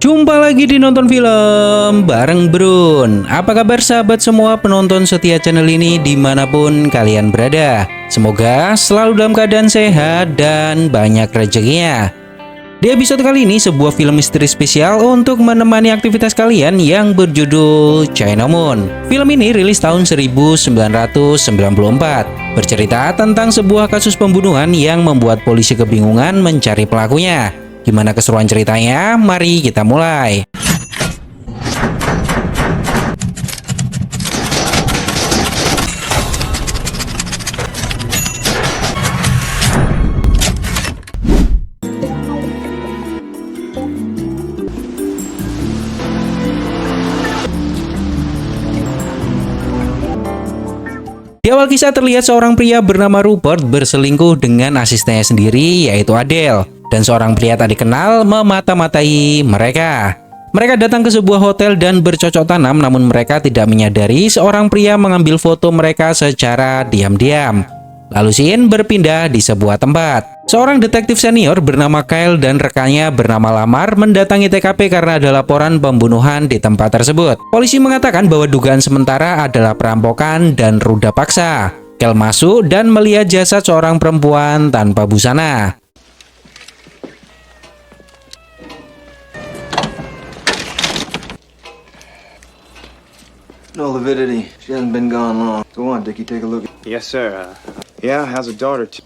Jumpa lagi di Nonton Film bareng Brun. Apa kabar sahabat semua penonton setia channel ini dimanapun kalian berada? Semoga selalu dalam keadaan sehat dan banyak rezekinya. Di episode kali ini sebuah film misteri spesial untuk menemani aktivitas kalian yang berjudul China Moon. Film ini rilis tahun 1994. Bercerita tentang sebuah kasus pembunuhan yang membuat polisi kebingungan mencari pelakunya. Gimana keseruan ceritanya? Mari kita mulai. Di awal kisah terlihat seorang pria bernama Rupert berselingkuh dengan asistennya sendiri yaitu Adele. Dan seorang pria tak dikenal memata-matai mereka. Mereka datang ke sebuah hotel dan bercocok tanam, namun mereka tidak menyadari seorang pria mengambil foto mereka secara diam-diam. Lalu scene berpindah di sebuah tempat. Seorang detektif senior bernama Kyle dan rekannya bernama Lamar mendatangi TKP karena ada laporan pembunuhan di tempat tersebut. Polisi mengatakan bahwa dugaan sementara adalah perampokan dan ruda paksa. Kyle masuk dan melihat jasad seorang perempuan tanpa busana. No lividity. She hasn't been gone long. Go on, Dickie, take a look. Yes, sir. Yeah, has a daughter too.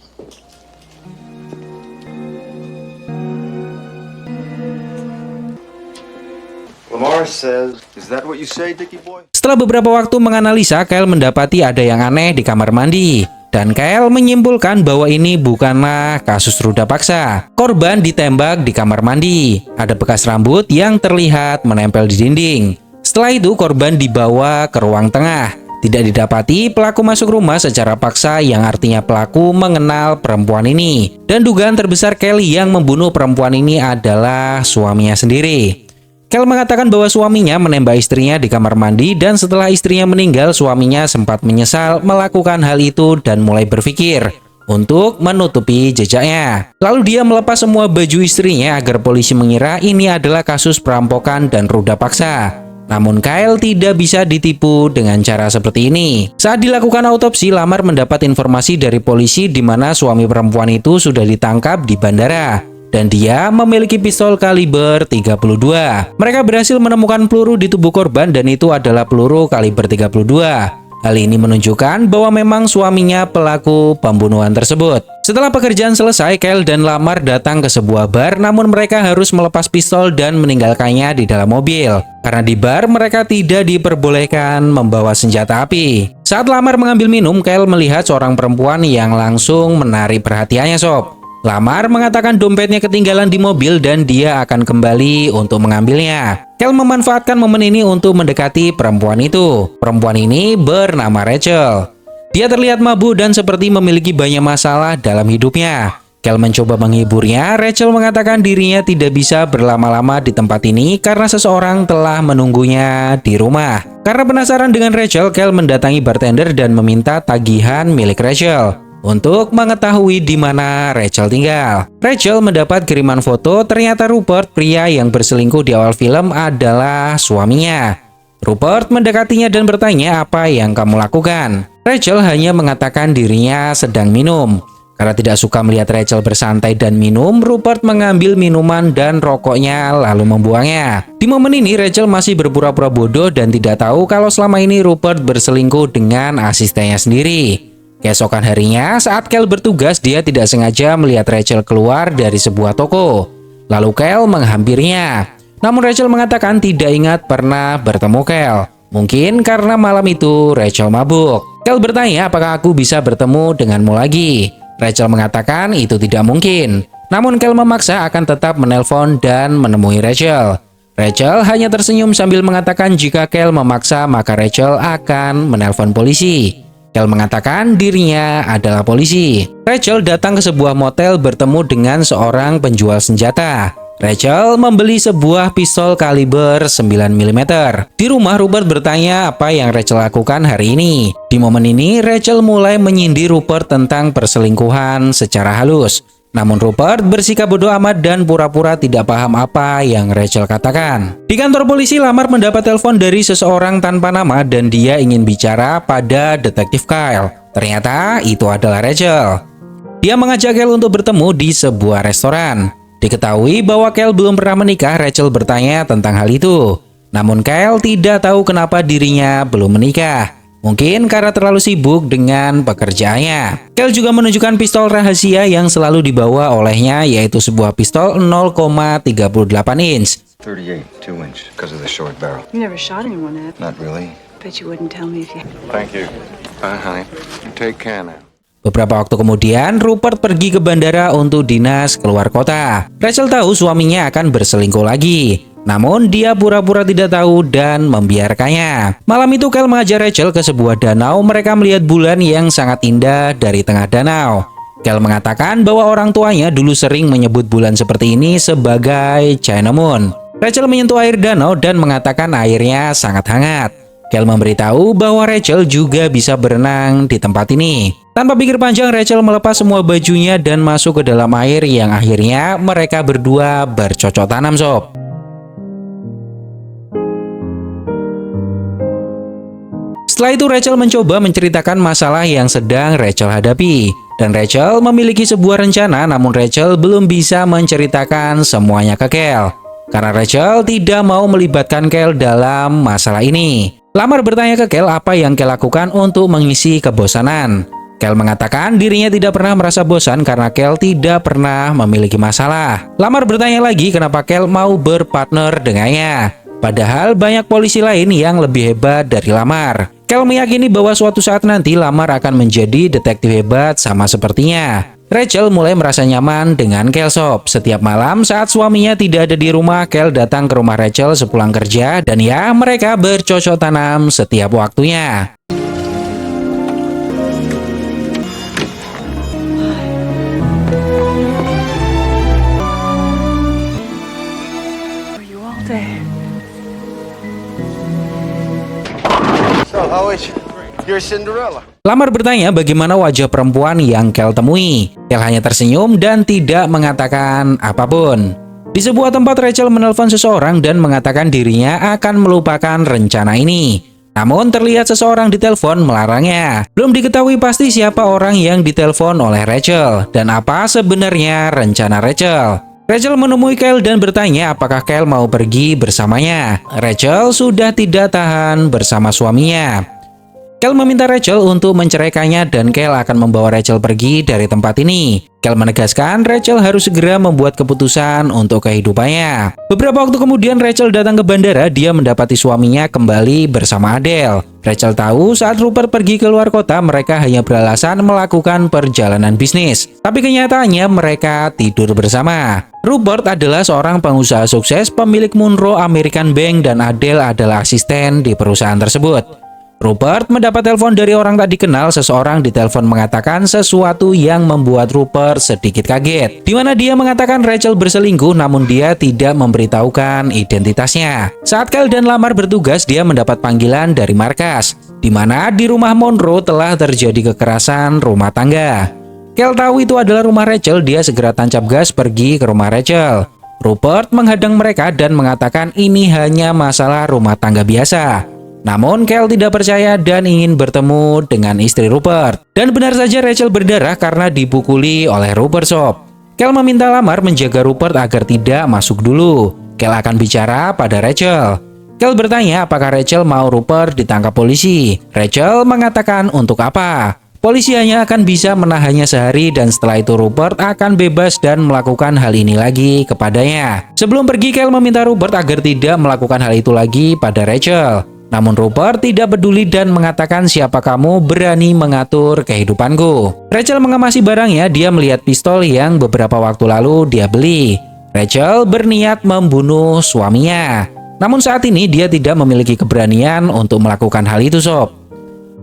Lamar says, is that what you say, Dickie boy? Setelah beberapa waktu menganalisa, Kyle mendapati ada yang aneh di kamar mandi. Dan Kyle menyimpulkan bahwa ini bukanlah kasus ruda paksa. Korban ditembak di kamar mandi. Ada bekas rambut yang terlihat menempel di dinding. Setelah itu korban dibawa ke ruang tengah. Tidak didapati pelaku masuk rumah secara paksa yang artinya pelaku mengenal perempuan ini. Dan dugaan terbesar Kelly yang membunuh perempuan ini adalah suaminya sendiri. Kelly mengatakan bahwa suaminya menembak istrinya di kamar mandi dan setelah istrinya meninggal suaminya sempat menyesal melakukan hal itu dan mulai berpikir untuk menutupi jejaknya. Lalu dia melepas semua baju istrinya agar polisi mengira ini adalah kasus perampokan dan ruda paksa. Namun Kyle tidak bisa ditipu dengan cara seperti ini. Saat dilakukan autopsi, Lamar mendapat informasi dari polisi di mana suami perempuan itu sudah ditangkap di bandara. Dan dia memiliki pistol kaliber 32. Mereka berhasil menemukan peluru di tubuh korban dan itu adalah peluru kaliber 32. Hal ini menunjukkan bahwa memang suaminya pelaku pembunuhan tersebut. Setelah pekerjaan selesai, Kyle dan Lamar datang ke sebuah bar, namun mereka harus melepas pistol dan meninggalkannya di dalam mobil. Karena di bar, mereka tidak diperbolehkan membawa senjata api. Saat Lamar mengambil minum, Kyle melihat seorang perempuan yang langsung menarik perhatiannya sob. Lamar mengatakan dompetnya ketinggalan di mobil dan dia akan kembali untuk mengambilnya. Kyle memanfaatkan momen ini untuk mendekati perempuan itu. Perempuan ini bernama Rachel. Dia terlihat mabuk dan seperti memiliki banyak masalah dalam hidupnya. Kyle mencoba menghiburnya. Rachel mengatakan dirinya tidak bisa berlama-lama di tempat ini karena seseorang telah menunggunya di rumah. Karena penasaran dengan Rachel, Kyle mendatangi bartender dan meminta tagihan milik Rachel untuk mengetahui di mana Rachel tinggal. Rachel mendapat kiriman foto, ternyata Rupert, pria yang berselingkuh di awal film, adalah suaminya. Rupert mendekatinya dan bertanya apa yang kamu lakukan. Rachel hanya mengatakan dirinya sedang minum. Karena tidak suka melihat Rachel bersantai dan minum, Rupert mengambil minuman dan rokoknya lalu membuangnya. Di momen ini Rachel masih berpura-pura bodoh dan tidak tahu kalau selama ini Rupert berselingkuh dengan asistennya sendiri. Keesokan harinya, saat Kyle bertugas, dia tidak sengaja melihat Rachel keluar dari sebuah toko. Lalu Kyle menghampirinya. Namun Rachel mengatakan tidak ingat pernah bertemu Kyle. Mungkin karena malam itu Rachel mabuk. Kyle bertanya apakah aku bisa bertemu denganmu lagi. Rachel mengatakan itu tidak mungkin. Namun Kyle memaksa akan tetap menelpon dan menemui Rachel. Rachel hanya tersenyum sambil mengatakan jika Kyle memaksa maka Rachel akan menelpon polisi. Kyle mengatakan dirinya adalah polisi. Rachel datang ke sebuah motel bertemu dengan seorang penjual senjata. Rachel membeli sebuah pistol kaliber 9mm. Di rumah, Rupert bertanya apa yang Rachel lakukan hari ini. Di momen ini, Rachel mulai menyindir Rupert tentang perselingkuhan secara halus. Namun Rupert bersikap bodoh amat dan pura-pura tidak paham apa yang Rachel katakan. Di kantor polisi, Lamar mendapat telepon dari seseorang tanpa nama dan dia ingin bicara pada detektif Kyle. Ternyata itu adalah Rachel. Dia mengajak Kyle untuk bertemu di sebuah restoran. Diketahui bahwa Kyle belum pernah menikah, Rachel bertanya tentang hal itu. Namun Kyle tidak tahu kenapa dirinya belum menikah. Mungkin karena terlalu sibuk dengan pekerjaannya. Kyle juga menunjukkan pistol rahasia yang selalu dibawa olehnya, yaitu sebuah pistol 0,38 inch. 38, 2 inch, because of the short barrel. You never shot anyone, Ed. Not really. Bet you wouldn't tell me if you... Thank you. Bye, honey. You take care now. Beberapa waktu kemudian, Rupert pergi ke bandara untuk dinas keluar kota. Rachel tahu suaminya akan berselingkuh lagi. Namun dia pura-pura tidak tahu dan membiarkannya. Malam itu Kyle mengajak Rachel ke sebuah danau. Mereka melihat bulan yang sangat indah dari tengah danau. Kyle mengatakan bahwa orang tuanya dulu sering menyebut bulan seperti ini sebagai China Moon. Rachel menyentuh air danau dan mengatakan airnya sangat hangat. Kyle memberitahu bahwa Rachel juga bisa berenang di tempat ini. Tanpa pikir panjang, Rachel melepas semua bajunya dan masuk ke dalam air yang akhirnya mereka berdua bercocok tanam, sob. Setelah itu Rachel mencoba menceritakan masalah yang sedang Rachel hadapi. Dan Rachel memiliki sebuah rencana, namun Rachel belum bisa menceritakan semuanya ke Kyle. Karena Rachel tidak mau melibatkan Kyle dalam masalah ini. Lamar bertanya ke Kyle apa yang Kyle lakukan untuk mengisi kebosanan. Kyle mengatakan dirinya tidak pernah merasa bosan karena Kyle tidak pernah memiliki masalah. Lamar bertanya lagi kenapa Kyle mau berpartner dengannya. Padahal banyak polisi lain yang lebih hebat dari Lamar. Kyle meyakini bahwa suatu saat nanti Lamar akan menjadi detektif hebat sama sepertinya. Rachel mulai merasa nyaman dengan Kyle, sob. Setiap malam saat suaminya tidak ada di rumah, Kyle datang ke rumah Rachel sepulang kerja dan ya mereka bercocok tanam setiap waktunya. Were you all day? So, how is you? You're Cinderella. Lamar bertanya bagaimana wajah perempuan yang Kyle temui. Kyle hanya tersenyum dan tidak mengatakan apapun. Di sebuah tempat Rachel menelpon seseorang dan mengatakan dirinya akan melupakan rencana ini. Namun terlihat seseorang di telepon melarangnya. Belum diketahui pasti siapa orang yang ditelepon oleh Rachel dan apa sebenarnya rencana Rachel. Rachel menemui Kyle dan bertanya apakah Kyle mau pergi bersamanya. Rachel sudah tidak tahan bersama suaminya. Kyle meminta Rachel untuk menceraikannya dan Kyle akan membawa Rachel pergi dari tempat ini. Kyle menegaskan Rachel harus segera membuat keputusan untuk kehidupannya. Beberapa waktu kemudian Rachel datang ke bandara. Dia mendapati suaminya kembali bersama Adele. Rachel tahu saat Rupert pergi ke luar kota mereka hanya beralasan melakukan perjalanan bisnis. Tapi kenyataannya mereka tidur bersama. Rupert adalah seorang pengusaha sukses pemilik Monroe American Bank dan Adele adalah asisten di perusahaan tersebut. Rupert mendapat telepon dari orang tak dikenal. Seseorang di telepon mengatakan sesuatu yang membuat Rupert sedikit kaget. Di mana dia mengatakan Rachel berselingkuh namun dia tidak memberitahukan identitasnya. Saat Kyle dan Lamar bertugas, dia mendapat panggilan dari markas. Di mana di rumah Monroe telah terjadi kekerasan rumah tangga. Kyle tahu itu adalah rumah Rachel, dia segera tancap gas pergi ke rumah Rachel. Rupert menghadang mereka dan mengatakan ini hanya masalah rumah tangga biasa. Namun Kyle tidak percaya dan ingin bertemu dengan istri Rupert. Dan benar saja Rachel berdarah karena dipukuli oleh Rupert, sob. Kyle meminta Lamar menjaga Rupert agar tidak masuk dulu. Kyle akan bicara pada Rachel. Kyle bertanya apakah Rachel mau Rupert ditangkap polisi. Rachel mengatakan untuk apa. Polisi hanya akan bisa menahannya sehari dan setelah itu Rupert akan bebas dan melakukan hal ini lagi kepadanya. Sebelum pergi, Kyle meminta Rupert agar tidak melakukan hal itu lagi pada Rachel. Namun Rupert tidak peduli dan mengatakan siapa kamu berani mengatur kehidupanku. Rachel mengemasi barangnya, dia melihat pistol yang beberapa waktu lalu dia beli. Rachel berniat membunuh suaminya. Namun saat ini dia tidak memiliki keberanian untuk melakukan hal itu, sob.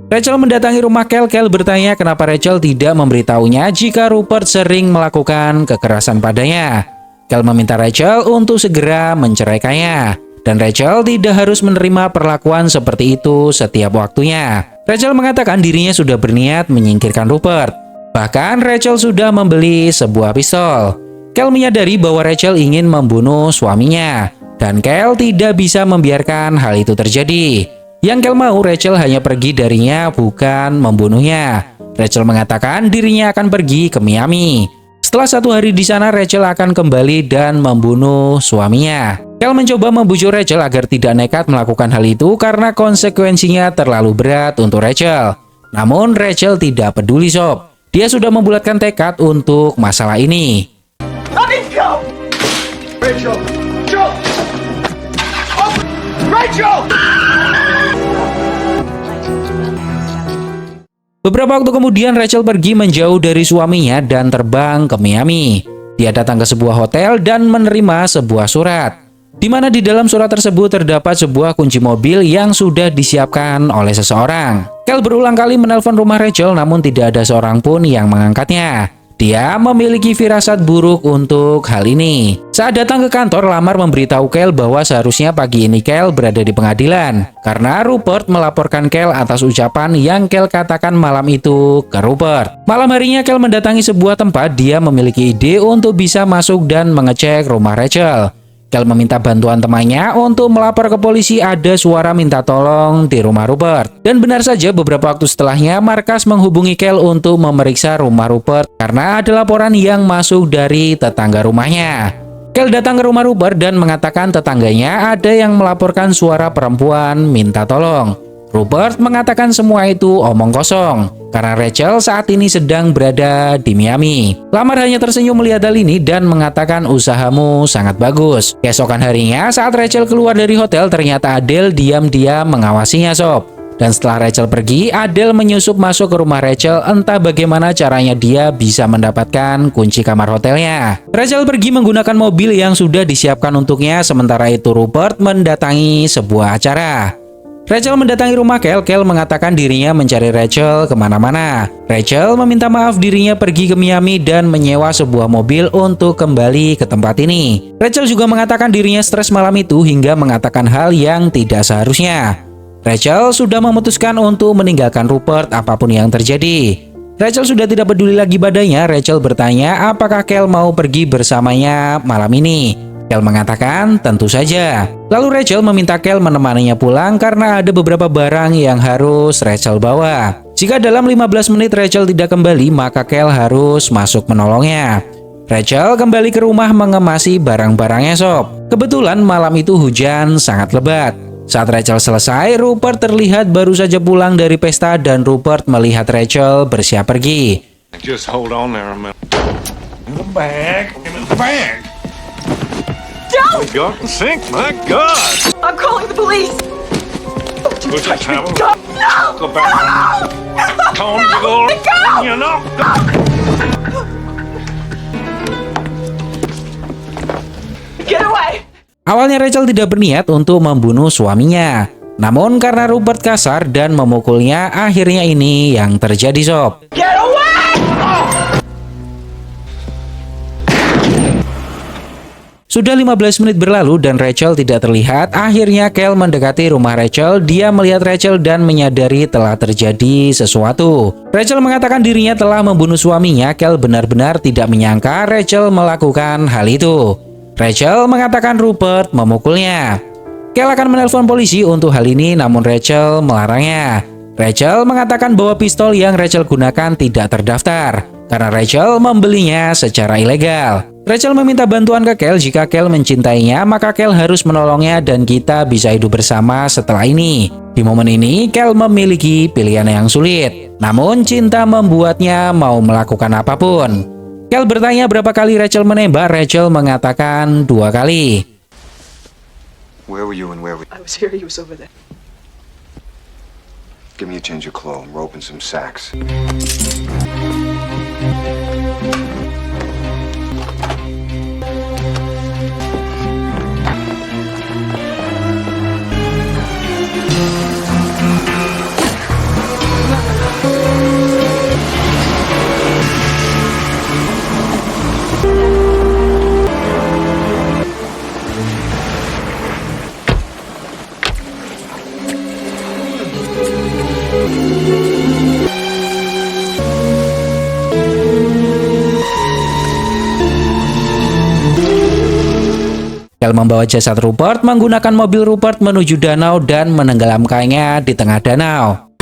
Rachel mendatangi rumah Kyle. Kyle bertanya kenapa Rachel tidak memberitahunya jika Rupert sering melakukan kekerasan padanya. Kyle meminta Rachel untuk segera menceraikannya. Dan Rachel tidak harus menerima perlakuan seperti itu setiap waktunya. Rachel mengatakan dirinya sudah berniat menyingkirkan Rupert. Bahkan Rachel sudah membeli sebuah pistol. Kel menyadari bahwa Rachel ingin membunuh suaminya, dan Kel tidak bisa membiarkan hal itu terjadi. Yang Kel mau, Rachel hanya pergi darinya, bukan membunuhnya. Rachel mengatakan dirinya akan pergi ke Miami. Setelah 1 hari di sana, Rachel akan kembali dan membunuh suaminya. Kel mencoba membujuk Rachel agar tidak nekat melakukan hal itu karena konsekuensinya terlalu berat untuk Rachel. Namun Rachel tidak peduli sob. Dia sudah membulatkan tekad untuk masalah ini. Let me go! Rachel! Joe! Oh, Rachel! Beberapa waktu kemudian Rachel pergi menjauh dari suaminya dan terbang ke Miami. Dia datang ke sebuah hotel dan menerima sebuah surat, di mana di dalam surat tersebut terdapat sebuah kunci mobil yang sudah disiapkan oleh seseorang. Kel berulang kali menelpon rumah Rachel namun tidak ada seorang pun yang mengangkatnya. Dia memiliki firasat buruk untuk hal ini. Saat datang ke kantor, Lamar memberitahu Kel bahwa seharusnya pagi ini Kel berada di pengadilan karena Rupert melaporkan Kel atas ucapan yang Kel katakan malam itu ke Rupert. Malam harinya Kel mendatangi sebuah tempat. Dia memiliki ide untuk bisa masuk dan mengecek rumah Rachel. Kel meminta bantuan temannya untuk melapor ke polisi ada suara minta tolong di rumah Rupert. Dan benar saja beberapa waktu setelahnya Marcus menghubungi Kel untuk memeriksa rumah Rupert karena ada laporan yang masuk dari tetangga rumahnya. Kel datang ke rumah Rupert dan mengatakan tetangganya ada yang melaporkan suara perempuan minta tolong. Rupert mengatakan semua itu omong kosong karena Rachel saat ini sedang berada di Miami. Lamar hanya tersenyum melihat hal ini dan mengatakan usahamu sangat bagus. Keesokan harinya saat Rachel keluar dari hotel, ternyata Adele diam-diam mengawasinya sob. Dan setelah Rachel pergi, Adele menyusup masuk ke rumah Rachel. Entah bagaimana caranya dia bisa mendapatkan kunci kamar hotelnya. Rachel pergi menggunakan mobil yang sudah disiapkan untuknya, sementara itu Rupert mendatangi sebuah acara. Rachel mendatangi rumah Kel. Kel mengatakan dirinya mencari Rachel kemana-mana. Rachel meminta maaf dirinya pergi ke Miami dan menyewa sebuah mobil untuk kembali ke tempat ini. Rachel juga mengatakan dirinya stres malam itu hingga mengatakan hal yang tidak seharusnya. Rachel sudah memutuskan untuk meninggalkan Rupert apapun yang terjadi. Rachel sudah tidak peduli lagi padanya. Rachel bertanya apakah Kel mau pergi bersamanya malam ini. Kel mengatakan tentu saja. Lalu Rachel meminta Kel menemaninya pulang karena ada beberapa barang yang harus Rachel bawa. Jika dalam 15 menit Rachel tidak kembali, maka Kel harus masuk menolongnya. Rachel kembali ke rumah mengemasi barang-barangnya sob. Kebetulan malam itu hujan sangat lebat. Saat Rachel selesai, Rupert terlihat baru saja pulang dari pesta dan Rupert melihat Rachel bersiap pergi. Just hold on there a minute. In the bag. In the bag. Don't! Got the sink, my God! I'm calling the police! We'll just have a No! go back. Conjugal, you know. Get away! Awalnya Rachel tidak berniat untuk membunuh suaminya. Namun karena Rupert kasar dan memukulnya, akhirnya ini yang terjadi sob. Get away! Sudah 15 menit berlalu dan Rachel tidak terlihat. Akhirnya Kel mendekati rumah Rachel. Dia melihat Rachel dan menyadari telah terjadi sesuatu. Rachel mengatakan dirinya telah membunuh suaminya. Kel benar-benar tidak menyangka Rachel melakukan hal itu. Rachel mengatakan Rupert memukulnya. Kel akan menelpon polisi untuk hal ini, namun Rachel melarangnya. Rachel mengatakan bahwa pistol yang Rachel gunakan tidak terdaftar karena Rachel membelinya secara ilegal. Rachel meminta bantuan ke Kel. Jika Kel mencintainya, maka Kel harus menolongnya dan kita bisa hidup bersama setelah ini. Di momen ini, Kel memiliki pilihan yang sulit. Namun cinta membuatnya mau melakukan apapun. Kel bertanya berapa kali Rachel menembak. Rachel mengatakan 2 kali. Where were you and where were you? I was here, he was over there. Give me a change of clothes, rope and some sacks. Kel membawa jasad Rupert menggunakan mobil Rupert menuju danau dan menenggelamkannya di tengah danau.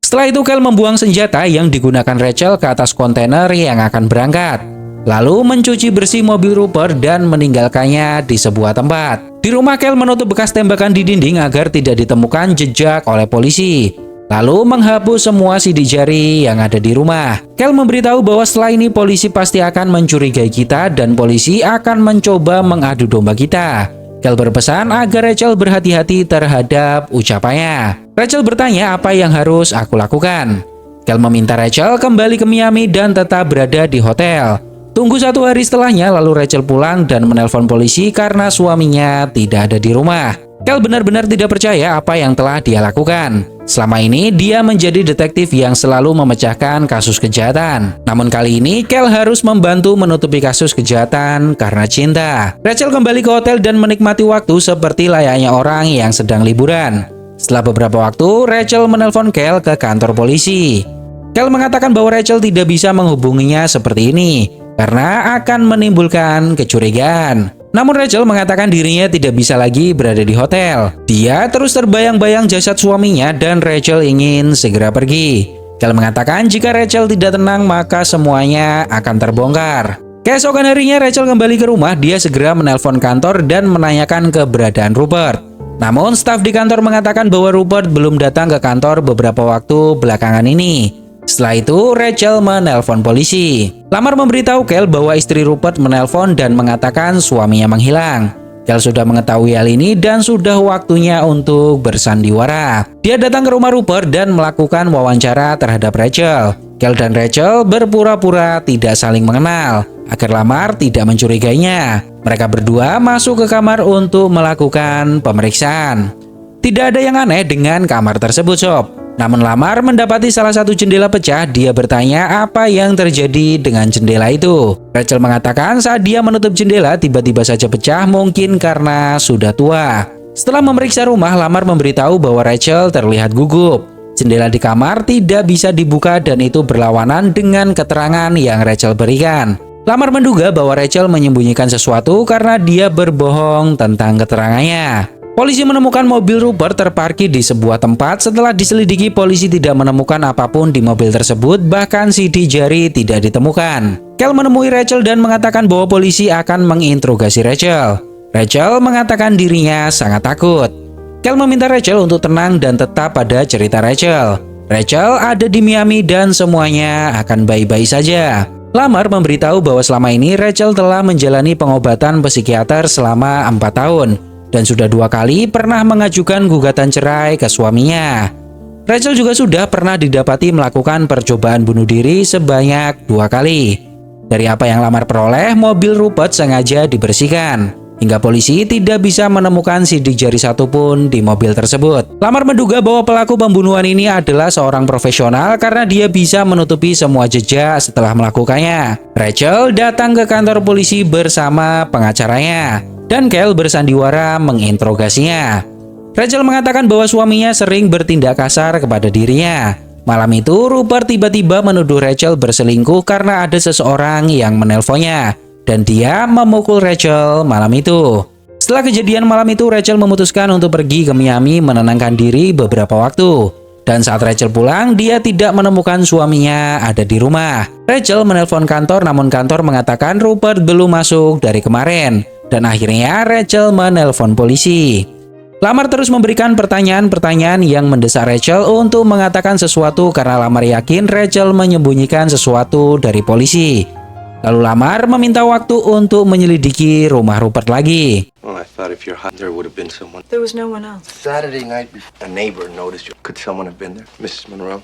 Setelah itu Kel membuang senjata yang digunakan Rachel ke atas kontainer yang akan berangkat. Lalu mencuci bersih mobil Rupert dan meninggalkannya di sebuah tempat. Di rumah Kel menutup bekas tembakan di dinding agar tidak ditemukan jejak oleh polisi. Lalu menghapus semua sidik jari yang ada di rumah. Kel memberitahu bahwa setelah ini polisi pasti akan mencurigai kita dan polisi akan mencoba mengadu domba kita. Kel berpesan agar Rachel berhati-hati terhadap ucapannya. Rachel bertanya apa yang harus aku lakukan. Kel meminta Rachel kembali ke Miami dan tetap berada di hotel. Tunggu 1 hari setelahnya, lalu Rachel pulang dan menelpon polisi karena suaminya tidak ada di rumah. Kel benar-benar tidak percaya apa yang telah dia lakukan. Selama ini dia menjadi detektif yang selalu memecahkan kasus kejahatan. Namun kali ini Kel harus membantu menutupi kasus kejahatan karena cinta. Rachel kembali ke hotel dan menikmati waktu seperti layaknya orang yang sedang liburan. Setelah beberapa waktu, Rachel menelpon Kel ke kantor polisi. Kel mengatakan bahwa Rachel tidak bisa menghubunginya seperti ini karena akan menimbulkan kecurigaan. Namun Rachel mengatakan dirinya tidak bisa lagi berada di hotel. Dia terus terbayang-bayang jasad suaminya dan Rachel ingin segera pergi. Kel mengatakan jika Rachel tidak tenang maka semuanya akan terbongkar. Keesokan harinya Rachel kembali ke rumah. Dia segera menelpon kantor dan menanyakan keberadaan Rupert. Namun staf di kantor mengatakan bahwa Rupert belum datang ke kantor beberapa waktu belakangan ini. Setelah itu Rachel menelpon polisi. Lamar memberitahu Kel bahwa istri Rupert menelpon dan mengatakan suaminya menghilang. Kel sudah mengetahui hal ini dan sudah waktunya untuk bersandiwara. Dia datang ke rumah Rupert dan melakukan wawancara terhadap Rachel. Kel dan Rachel berpura-pura tidak saling mengenal agar Lamar tidak mencurigainya. Mereka berdua masuk ke kamar untuk melakukan pemeriksaan. Tidak ada yang aneh dengan kamar tersebut, Sob. Namun Lamar mendapati salah satu jendela pecah. Dia bertanya apa yang terjadi dengan jendela itu. Rachel mengatakan saat dia menutup jendela tiba-tiba saja pecah, mungkin karena sudah tua. Setelah memeriksa rumah, Lamar memberitahu bahwa Rachel terlihat gugup. Jendela di kamar tidak bisa dibuka dan itu berlawanan dengan keterangan yang Rachel berikan. Lamar menduga bahwa Rachel menyembunyikan sesuatu karena dia berbohong tentang keterangannya. Polisi menemukan mobil Rupert terparkir di sebuah tempat. Setelah diselidiki, polisi tidak menemukan apapun di mobil tersebut, bahkan sidik jari tidak ditemukan. Kel menemui Rachel dan mengatakan bahwa polisi akan menginterogasi Rachel. Rachel mengatakan dirinya sangat takut. Kel meminta Rachel untuk tenang dan tetap pada cerita Rachel. Rachel ada di Miami dan semuanya akan baik-baik saja. Lamar memberitahu bahwa selama ini Rachel telah menjalani pengobatan psikiater selama 4 tahun. Dan sudah 2 kali pernah mengajukan gugatan cerai ke suaminya. Rachel juga sudah pernah didapati melakukan percobaan bunuh diri sebanyak 2 kali. Dari apa yang Lamar peroleh, mobil Rupert sengaja dibersihkan. Hingga polisi tidak bisa menemukan sidik jari satupun di mobil tersebut. Lamar menduga bahwa pelaku pembunuhan ini adalah seorang profesional karena dia bisa menutupi semua jejak setelah melakukannya. Rachel datang ke kantor polisi bersama pengacaranya. Dan Kel bersandiwara menginterogasinya. Rachel mengatakan bahwa suaminya sering bertindak kasar kepada dirinya. Malam itu Rupert tiba-tiba menuduh Rachel berselingkuh karena ada seseorang yang menelponnya. Dan dia memukul Rachel malam itu. Setelah kejadian malam itu Rachel memutuskan untuk pergi ke Miami menenangkan diri beberapa waktu. Dan saat Rachel pulang, dia tidak menemukan suaminya ada di rumah. Rachel menelpon kantor namun kantor mengatakan Rupert belum masuk dari kemarin. Dan akhirnya Rachel menelpon polisi. Lamar terus memberikan pertanyaan-pertanyaan yang mendesak Rachel untuk mengatakan sesuatu karena Lamar yakin Rachel menyembunyikan sesuatu dari polisi. Lalu Lamar meminta waktu untuk menyelidiki rumah Rupert lagi. Well, I thought if you're hot, there would have been someone. There was no one else. Saturday night, a neighbor noticed you. Could someone have been there? Mrs. Monroe?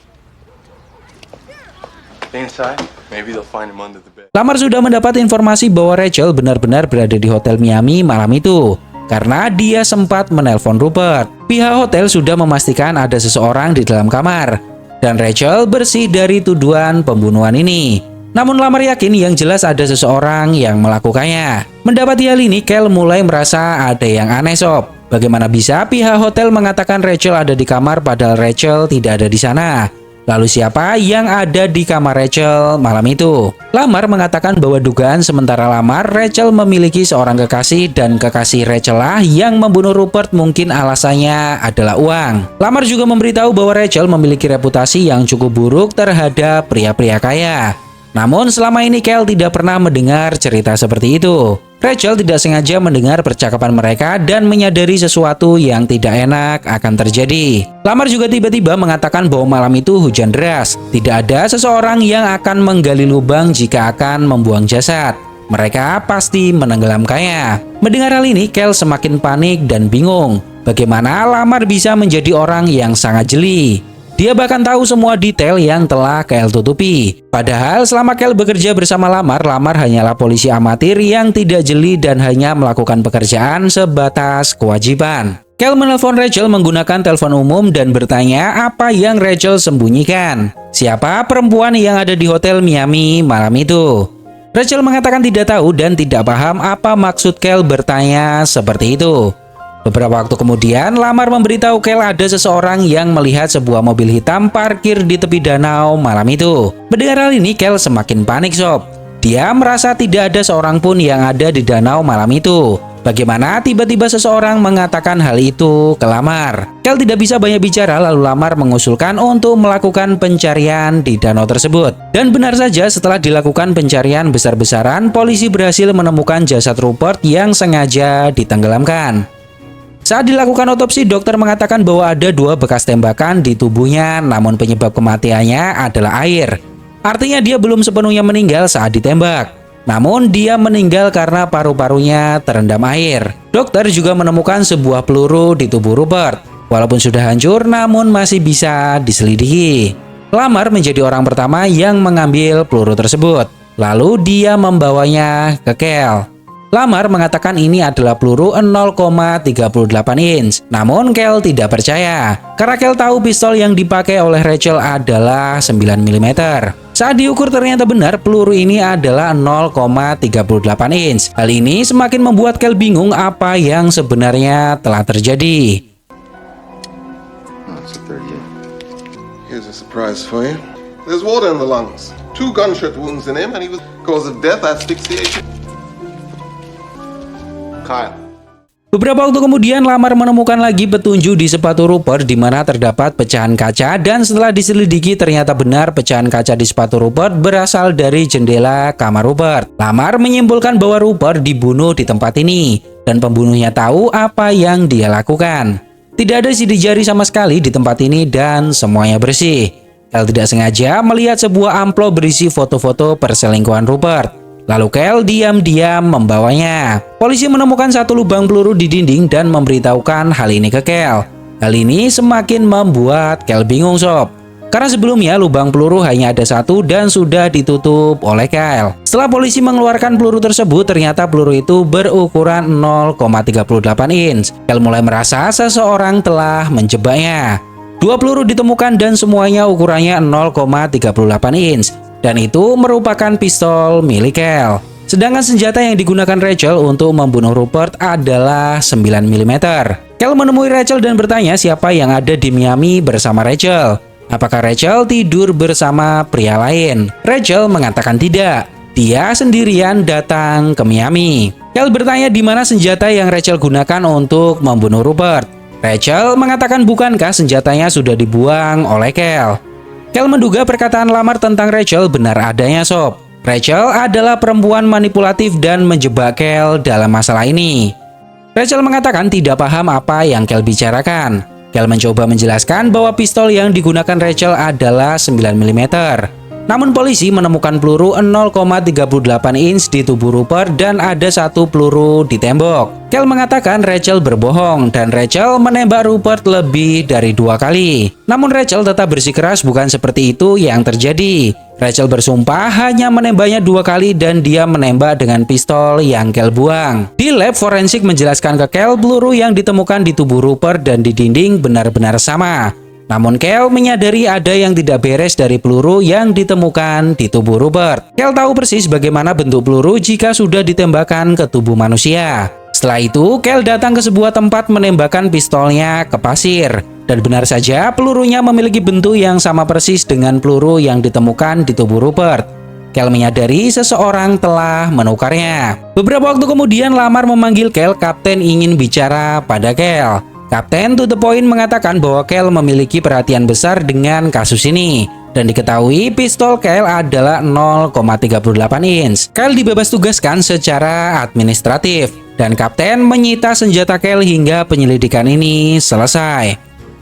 Stay inside. Maybe they'll find him under the bed. Lamar sudah mendapat informasi bahwa Rachel benar-benar berada di hotel Miami malam itu karena dia sempat menelpon Rupert. Pihak hotel sudah memastikan ada seseorang di dalam kamar dan Rachel bersih dari tuduhan pembunuhan ini. Namun Lamar yakin yang jelas ada seseorang yang melakukannya. Mendapati hal ini, Kyle mulai merasa ada yang aneh sob. Bagaimana bisa pihak hotel mengatakan Rachel ada di kamar padahal Rachel tidak ada di sana? Lalu siapa yang ada di kamar Rachel malam itu? Lamar mengatakan bahwa dugaan sementara Lamar, Rachel memiliki seorang kekasih dan kekasih Rachel lah yang membunuh Rupert, mungkin alasannya adalah uang. Lamar juga memberitahu bahwa Rachel memiliki reputasi yang cukup buruk terhadap pria-pria kaya. Namun selama ini Kyle tidak pernah mendengar cerita seperti itu. Rachel tidak sengaja mendengar percakapan mereka dan menyadari sesuatu yang tidak enak akan terjadi. Lamar juga tiba-tiba mengatakan bahwa malam itu hujan deras. Tidak ada seseorang yang akan menggali lubang jika akan membuang jasad. Mereka pasti menenggelamkannya. Mendengar hal ini, Kyle semakin panik dan bingung. Bagaimana Lamar bisa menjadi orang yang sangat jeli? Dia bahkan tahu semua detail yang telah Kyle tutupi. Padahal selama Kyle bekerja bersama Lamar, Lamar hanyalah polisi amatir yang tidak jeli dan hanya melakukan pekerjaan sebatas kewajiban. Kyle menelpon Rachel menggunakan telepon umum dan bertanya apa yang Rachel sembunyikan. Siapa perempuan yang ada di hotel Miami malam itu? Rachel mengatakan tidak tahu dan tidak paham apa maksud Kyle bertanya seperti itu. Beberapa waktu kemudian, Lamar memberitahu Kyle ada seseorang yang melihat sebuah mobil hitam parkir di tepi danau malam itu. Mendengar hal ini, Kyle semakin panik sob. Dia merasa tidak ada seorang pun yang ada di danau malam itu. Bagaimana tiba-tiba seseorang mengatakan hal itu ke Lamar? Kyle tidak bisa banyak bicara, lalu Lamar mengusulkan untuk melakukan pencarian di danau tersebut. Dan benar saja, setelah dilakukan pencarian besar-besaran, polisi berhasil menemukan jasad Rupert yang sengaja ditenggelamkan. Saat dilakukan otopsi, dokter mengatakan bahwa ada 2 bekas tembakan di tubuhnya, namun penyebab kematiannya adalah air. Artinya dia belum sepenuhnya meninggal saat ditembak. Namun dia meninggal karena paru-parunya terendam air. Dokter juga menemukan sebuah peluru di tubuh Rupert. Walaupun sudah hancur, namun masih bisa diselidiki. Lamar menjadi orang pertama yang mengambil peluru tersebut. Lalu dia membawanya ke Kyle. Lamar mengatakan ini adalah peluru 0,38 inch. Namun Kyle tidak percaya, karena Kyle tahu pistol yang dipakai oleh Rachel adalah 9 mm. Saat diukur ternyata benar peluru ini adalah 0,38 inch. Hal ini semakin membuat Kyle bingung apa yang sebenarnya telah terjadi. Oh, it's a 38. Here's a surprise for you. There's water in the lungs. 2 gunshot wounds in him, and he was cause of death asphyxiation. Kyle. Beberapa waktu kemudian, Lamar menemukan lagi petunjuk di sepatu Rupert di mana terdapat pecahan kaca, dan setelah diselidiki ternyata benar pecahan kaca di sepatu Rupert berasal dari jendela kamar Rupert. Lamar menyimpulkan bahwa Rupert dibunuh di tempat ini dan pembunuhnya tahu apa yang dia lakukan. Tidak ada sidik jari sama sekali di tempat ini dan semuanya bersih. Kyle tidak sengaja melihat sebuah amplop berisi foto-foto perselingkuhan Rupert. Lalu Kyle diam-diam membawanya. Polisi menemukan 1 lubang peluru di dinding dan memberitahukan hal ini ke Kyle. Hal ini semakin membuat Kyle bingung sob. Karena sebelumnya lubang peluru hanya ada 1 dan sudah ditutup oleh Kyle. Setelah polisi mengeluarkan peluru tersebut, ternyata peluru itu berukuran 0,38 inch. Kyle mulai merasa seseorang telah menjebaknya. 2 peluru ditemukan dan semuanya ukurannya 0,38 inch. Dan itu merupakan pistol milik Kyle. Sedangkan senjata yang digunakan Rachel untuk membunuh Rupert adalah 9 mm. Kyle menemui Rachel dan bertanya siapa yang ada di Miami bersama Rachel. Apakah Rachel tidur bersama pria lain? Rachel mengatakan tidak. Dia sendirian datang ke Miami. Kyle bertanya di mana senjata yang Rachel gunakan untuk membunuh Rupert. Rachel mengatakan bukankah senjatanya sudah dibuang oleh Kyle. Kyle menduga perkataan Lamar tentang Rachel benar adanya sob. Rachel adalah perempuan manipulatif dan menjebak Kyle dalam masalah ini. Rachel mengatakan tidak paham apa yang Kyle bicarakan. Kyle mencoba menjelaskan bahwa pistol yang digunakan Rachel adalah 9 mm. Namun polisi menemukan peluru 0,38 inch di tubuh Rupert dan ada 1 peluru di tembok. Kyle mengatakan Rachel berbohong dan Rachel menembak Rupert lebih dari 2 kali. Namun Rachel tetap bersikeras bukan seperti itu yang terjadi. Rachel bersumpah hanya menembaknya 2 kali dan dia menembak dengan pistol yang Kyle buang. Di lab forensik menjelaskan ke Kyle peluru yang ditemukan di tubuh Rupert dan di dinding benar-benar sama. Namun Kel menyadari ada yang tidak beres dari peluru yang ditemukan di tubuh Rupert. Kel tahu persis bagaimana bentuk peluru jika sudah ditembakkan ke tubuh manusia. Setelah itu, Kel datang ke sebuah tempat menembakkan pistolnya ke pasir. Dan benar saja, pelurunya memiliki bentuk yang sama persis dengan peluru yang ditemukan di tubuh Rupert. Kel menyadari seseorang telah menukarnya. Beberapa waktu kemudian, Lamar memanggil Kel. Kapten ingin bicara pada Kel. Kapten to the point mengatakan bahwa Kel memiliki perhatian besar dengan kasus ini. Dan diketahui pistol Kel adalah 0,38 inch. Kel dibebas tugaskan secara administratif. Dan Kapten menyita senjata Kel hingga penyelidikan ini selesai.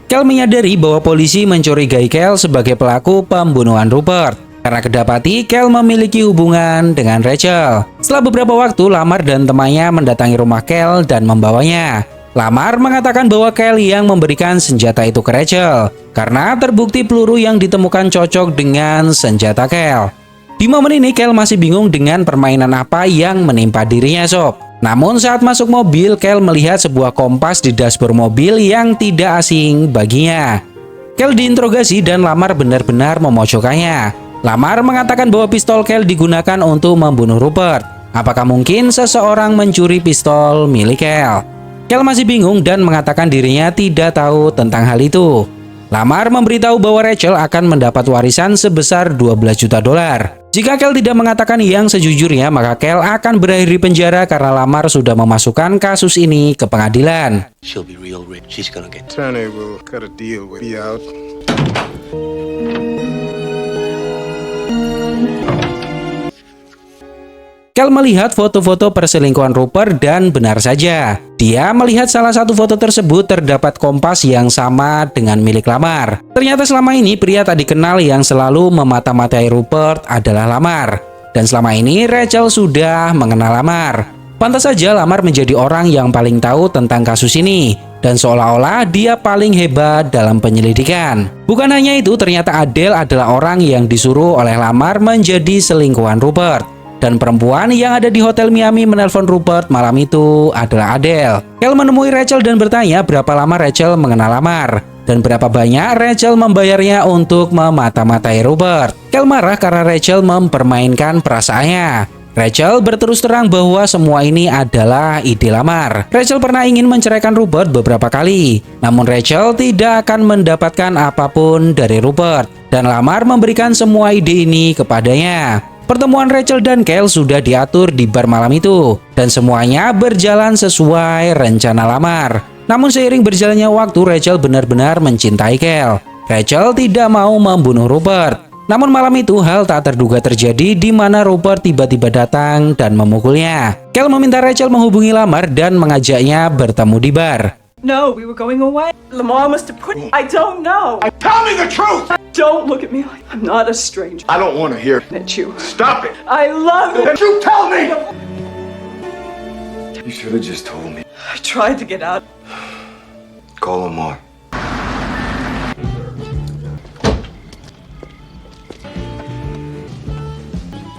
Kel menyadari bahwa polisi mencurigai Kel sebagai pelaku pembunuhan Rupert. Karena kedapati Kel memiliki hubungan dengan Rachel. Setelah beberapa waktu, Lamar dan temannya mendatangi rumah Kel dan membawanya. Lamar mengatakan bahwa Kel yang memberikan senjata itu ke Rachel karena terbukti peluru yang ditemukan cocok dengan senjata Kel. Di momen ini Kel masih bingung dengan permainan apa yang menimpa dirinya sob. Namun saat masuk mobil, Kel melihat sebuah kompas di dashboard mobil yang tidak asing baginya. Kel diinterogasi dan Lamar benar-benar memojokkannya. Lamar mengatakan bahwa pistol Kel digunakan untuk membunuh Rupert. Apakah mungkin seseorang mencuri pistol milik Kel? Kel masih bingung dan mengatakan dirinya tidak tahu tentang hal itu. Lamar memberitahu bahwa Rachel akan mendapat warisan sebesar 12 juta dolar. Jika Kel tidak mengatakan yang sejujurnya, maka Kel akan berakhir di penjara karena Lamar sudah memasukkan kasus ini ke pengadilan. She'll be real rich. She's gonna get. Attorney will cut a deal with you out. Kel melihat foto-foto perselingkuhan Rupert dan benar saja. Dia melihat salah satu foto tersebut terdapat kompas yang sama dengan milik Lamar. Ternyata selama ini pria tak dikenal yang selalu memata-matai Rupert adalah Lamar. Dan selama ini Rachel sudah mengenal Lamar. Pantas saja Lamar menjadi orang yang paling tahu tentang kasus ini. Dan seolah-olah dia paling hebat dalam penyelidikan. Bukan hanya itu, ternyata Adele adalah orang yang disuruh oleh Lamar menjadi selingkuhan Rupert. Dan perempuan yang ada di Hotel Miami menelpon Rupert malam itu adalah Adele. Kel menemui Rachel dan bertanya berapa lama Rachel mengenal Lamar. Dan berapa banyak Rachel membayarnya untuk memata-matai Rupert. Kel marah karena Rachel mempermainkan perasaannya. Rachel berterus terang bahwa semua ini adalah ide Lamar. Rachel pernah ingin menceraikan Rupert beberapa kali. Namun Rachel tidak akan mendapatkan apapun dari Rupert. Dan Lamar memberikan semua ide ini kepadanya. Pertemuan Rachel dan Kel sudah diatur di bar malam itu. Dan semuanya berjalan sesuai rencana Lamar. Namun seiring berjalannya waktu, Rachel benar-benar mencintai Kel. Rachel tidak mau membunuh Rupert. Namun malam itu hal tak terduga terjadi di mana Rupert tiba-tiba datang dan memukulnya. Kel meminta Rachel menghubungi Lamar dan mengajaknya bertemu di bar. No, we were going away. Lamar must have put. I don't know. Tell me the truth! Don't look at me like I'm not a stranger. I don't want to hear. Met you. Stop it! I love Then it. you tell me! You should have just told me. I tried to get out. Call Lamar.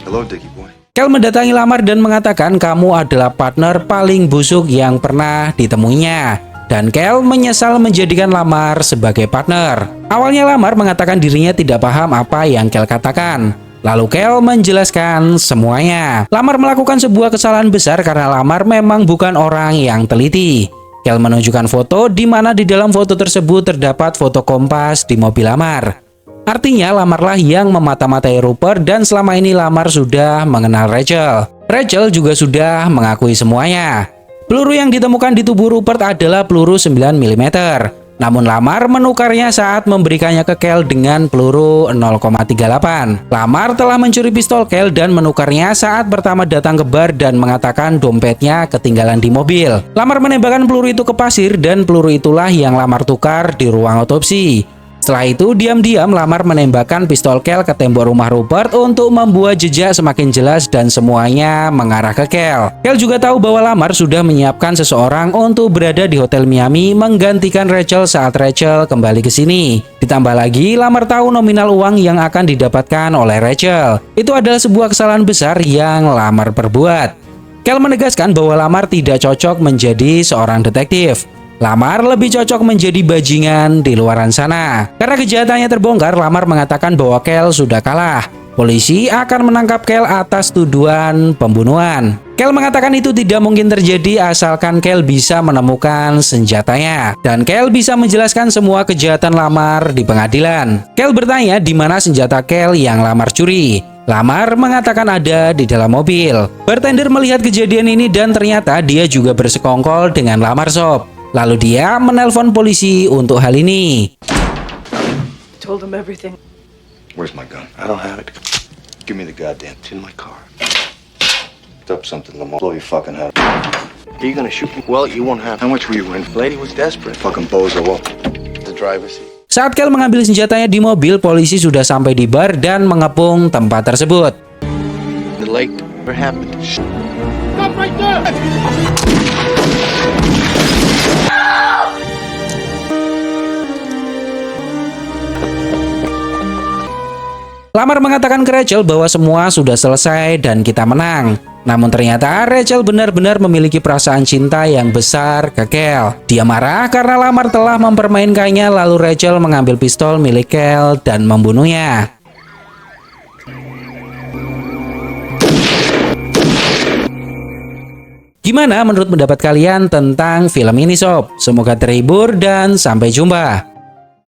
Hello, Dickie boy. Kel mendatangi Lamar dan mengatakan kamu adalah partner paling busuk yang pernah ditemuinya. Dan Kel menyesal menjadikan Lamar sebagai partner. Awalnya Lamar mengatakan dirinya tidak paham apa yang Kel katakan. Lalu Kel menjelaskan semuanya. Lamar melakukan sebuah kesalahan besar karena Lamar memang bukan orang yang teliti. Kel menunjukkan foto di mana di dalam foto tersebut terdapat foto kompas di mobil Lamar. Artinya Lamarlah yang memata-matai Rupert dan selama ini Lamar sudah mengenal Rachel. Rachel juga sudah mengakui semuanya. Peluru yang ditemukan di tubuh Rupert adalah peluru 9 mm. Namun Lamar menukarnya saat memberikannya ke Kel dengan peluru 0,38. Lamar telah mencuri pistol Kel dan menukarnya saat pertama datang ke bar dan mengatakan dompetnya ketinggalan di mobil. Lamar menembakkan peluru itu ke pasir dan peluru itulah yang Lamar tukar di ruang otopsi. Setelah itu, diam-diam Lamar menembakkan pistol Kel ke tembok rumah Rupert untuk membuat jejak semakin jelas dan semuanya mengarah ke Kel. Kel juga tahu bahwa Lamar sudah menyiapkan seseorang untuk berada di Hotel Miami menggantikan Rachel saat Rachel kembali ke sini. Ditambah lagi, Lamar tahu nominal uang yang akan didapatkan oleh Rachel. Itu adalah sebuah kesalahan besar yang Lamar perbuat. Kel menegaskan bahwa Lamar tidak cocok menjadi seorang detektif. Lamar lebih cocok menjadi bajingan di luaran sana. Karena kejahatannya terbongkar, Lamar mengatakan bahwa Kel sudah kalah. Polisi akan menangkap Kel atas tuduhan pembunuhan. Kel mengatakan itu tidak mungkin terjadi asalkan Kel bisa menemukan senjatanya. Dan Kel bisa menjelaskan semua kejahatan Lamar di pengadilan. Kel bertanya di mana senjata Kel yang Lamar curi. Lamar mengatakan ada di dalam mobil. Bartender melihat kejadian ini dan ternyata dia juga bersekongkol dengan Lamar Sob. Lalu dia menelpon polisi untuk hal ini. Told him everything. Where's my gun? I don't have it. Give me the goddamn. It's in my car. Up something, Lamar. Blow your fucking head. Are you gonna shoot me? Well, you won't have. How much were you in? The lady was desperate. Fucking bozo. Well, the driver's seat. Saat Kel mengambil senjatanya di mobil, polisi sudah sampai di bar dan mengepung tempat tersebut. The lake. What happened? Stop right there! Lamar mengatakan ke Rachel bahwa semua sudah selesai dan kita menang. Namun ternyata Rachel benar-benar memiliki perasaan cinta yang besar ke Kel. Dia marah karena Lamar telah mempermainkannya, lalu Rachel mengambil pistol milik Kel dan membunuhnya. Gimana menurut pendapat kalian tentang film ini sob? Semoga terhibur dan sampai jumpa.